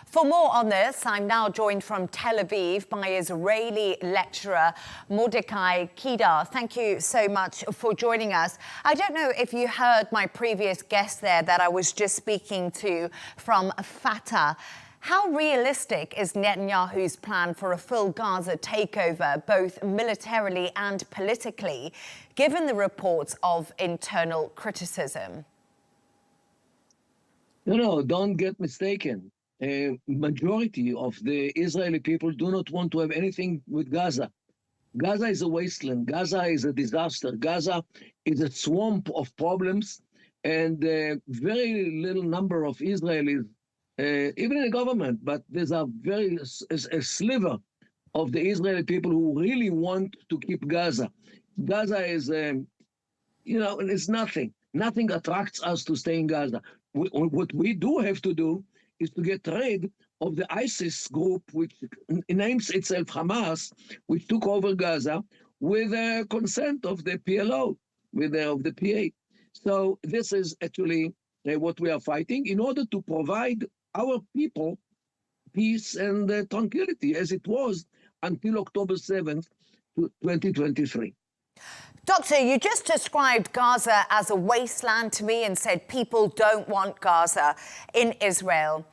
For more on this, I'm now joined from Tel Aviv by Israeli lecturer Mordechai Kedar. Thank you so much for joining us. I don't know if you heard my previous guest there that I was just speaking to from Fatah. How realistic is Netanyahu's plan for a full Gaza takeover, both militarily and politically, given the reports of internal criticism? No, don't get mistaken. A majority of the Israeli people do not want to have anything with Gaza. Gaza is a wasteland. Gaza is a disaster. Gaza is a swamp of problems, and very little number of Israelis, even in the government, but there's a sliver of the Israeli people who really want to keep Gaza. Gaza is, it's nothing. Nothing attracts us to stay in Gaza. What we do have to do is to get rid of the ISIS group, which names itself Hamas, which took over Gaza with consent of the PLO, of the PA. So this is actually what we are fighting in order to provide our people peace and tranquility, as it was until October 7th, 2023. Doctor, you just described Gaza as a wasteland to me and said people don't want Gaza in Israel.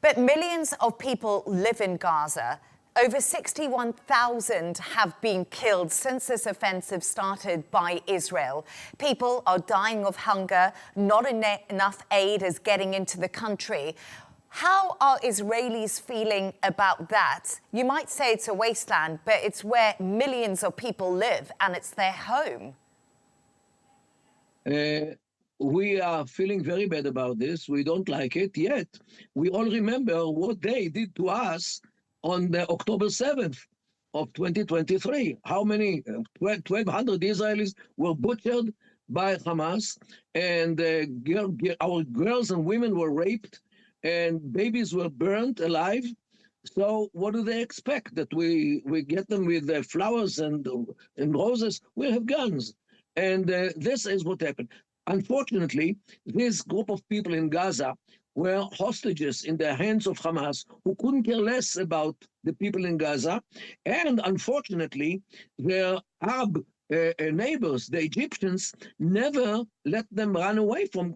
But millions of people live in Gaza. Over 61,000 have been killed since this offensive started by Israel. People are dying of hunger. Not enough aid is getting into the country. How are Israelis feeling about that? You might say it's a wasteland, but it's where millions of people live and it's their home. We are feeling very bad about this. We don't like it yet. We all remember what they did to us on the October 7th of 2023. How many? 1,200 Israelis were butchered by Hamas, and our girls and women were raped, and babies were burnt alive. So what do they expect? That we get them with flowers and roses? We have guns. And this is what happened. Unfortunately, this group of people in Gaza were hostages in the hands of Hamas, who couldn't care less about the people in Gaza. And unfortunately, their Arab neighbors, the Egyptians, never let them run away from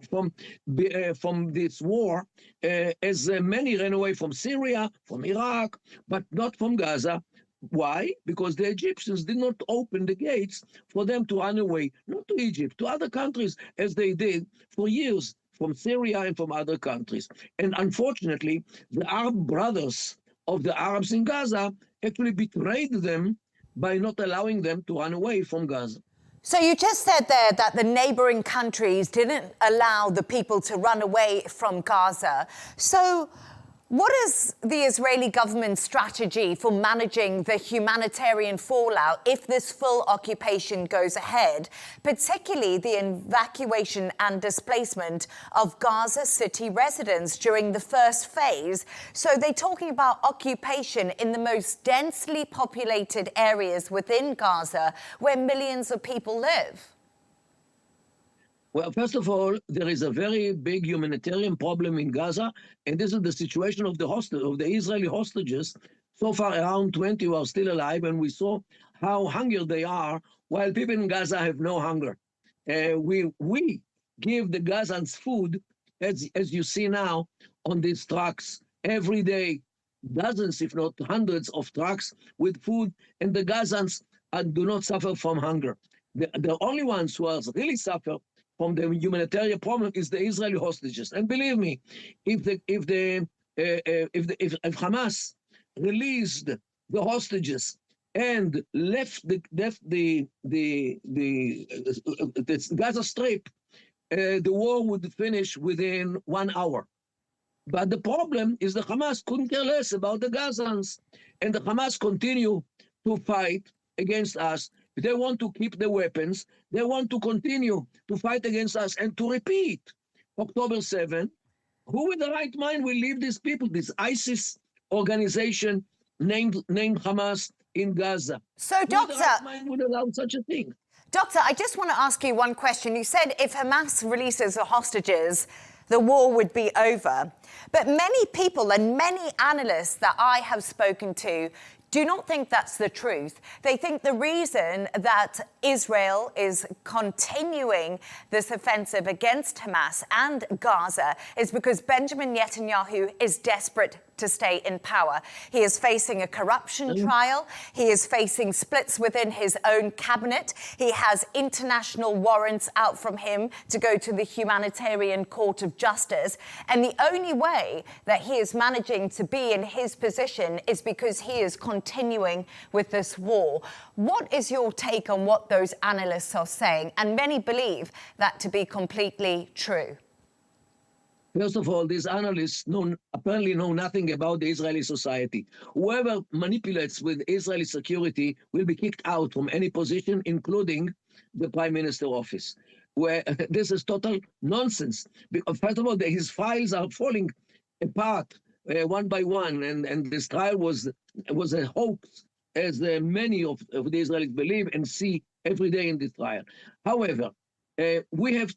this war, as many ran away from Syria, from Iraq, but not from Gaza. Why? Because the Egyptians did not open the gates for them to run away, not to Egypt, to other countries, as they did for years, from Syria and from other countries. And unfortunately, the Arab brothers of the Arabs in Gaza actually betrayed them by not allowing them to run away from Gaza. So you just said there that the neighboring countries didn't allow the people to run away from Gaza. So what is the Israeli government's strategy for managing the humanitarian fallout if this full occupation goes ahead, particularly the evacuation and displacement of Gaza City residents during the first phase? So they're talking about occupation in the most densely populated areas within Gaza, where millions of people live. Well, first of all, there is a very big humanitarian problem in Gaza, and this is the situation of the Israeli hostages. So far, around 20 are still alive, and we saw how hungry they are, while people in Gaza have no hunger. We give the Gazans food, as you see now on these trucks, every day, dozens, if not hundreds of trucks with food, and the Gazans do not suffer from hunger. The only ones who really suffer from the humanitarian problem is the Israeli hostages. And believe me, if Hamas released the hostages and left the Gaza Strip, the war would finish within 1 hour. But the problem is the Hamas couldn't care less about the Gazans, and the Hamas continue to fight against us. They want to keep the weapons. They want to continue to fight against us. And to repeat, October 7th, who with the right mind will leave these people, this ISIS organization named Hamas in Gaza? So, Doctor, who with the right mind would allow such a thing? Doctor, I just want to ask you one question. You said if Hamas releases the hostages, the war would be over. But many people and many analysts that I have spoken to do not think that's the truth. They think the reason that Israel is continuing this offensive against Hamas and Gaza is because Benjamin Netanyahu is desperate to stay in power. He is facing a corruption trial. He is facing splits within his own cabinet. He has international warrants out from him to go to the Humanitarian Court of Justice. And the only way that he is managing to be in his position is because he is continuing with this war. What is your take on what those analysts are saying? And many believe that to be completely true. First of all, these analysts apparently know nothing about the Israeli society. Whoever manipulates with Israeli security will be kicked out from any position, including the prime minister office, where this is total nonsense. Because first of all, his files are falling apart one by one, and this trial was a hoax, as many of the Israelis believe and see every day in this trial. However, we have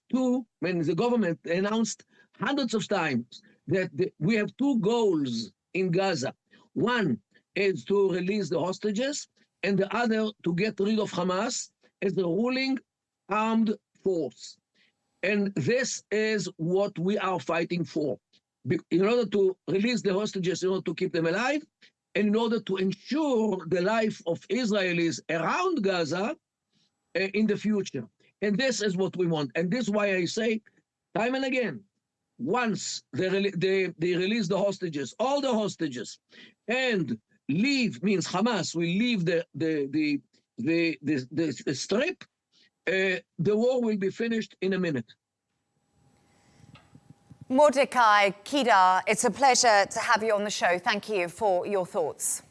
when the government announced hundreds of times that we have two goals in Gaza. One is to release the hostages, and the other to get rid of Hamas as the ruling armed force. And this is what we are fighting for. In order to release the hostages, in order to keep them alive, and in order to ensure the life of Israelis around Gaza in the future. And this is what we want. And this is why I say time and again, once they release the hostages, all the hostages, and leave, means Hamas will leave the strip, the war will be finished in a minute. Mordechai Kedar, it's a pleasure to have you on the show. Thank you for your thoughts.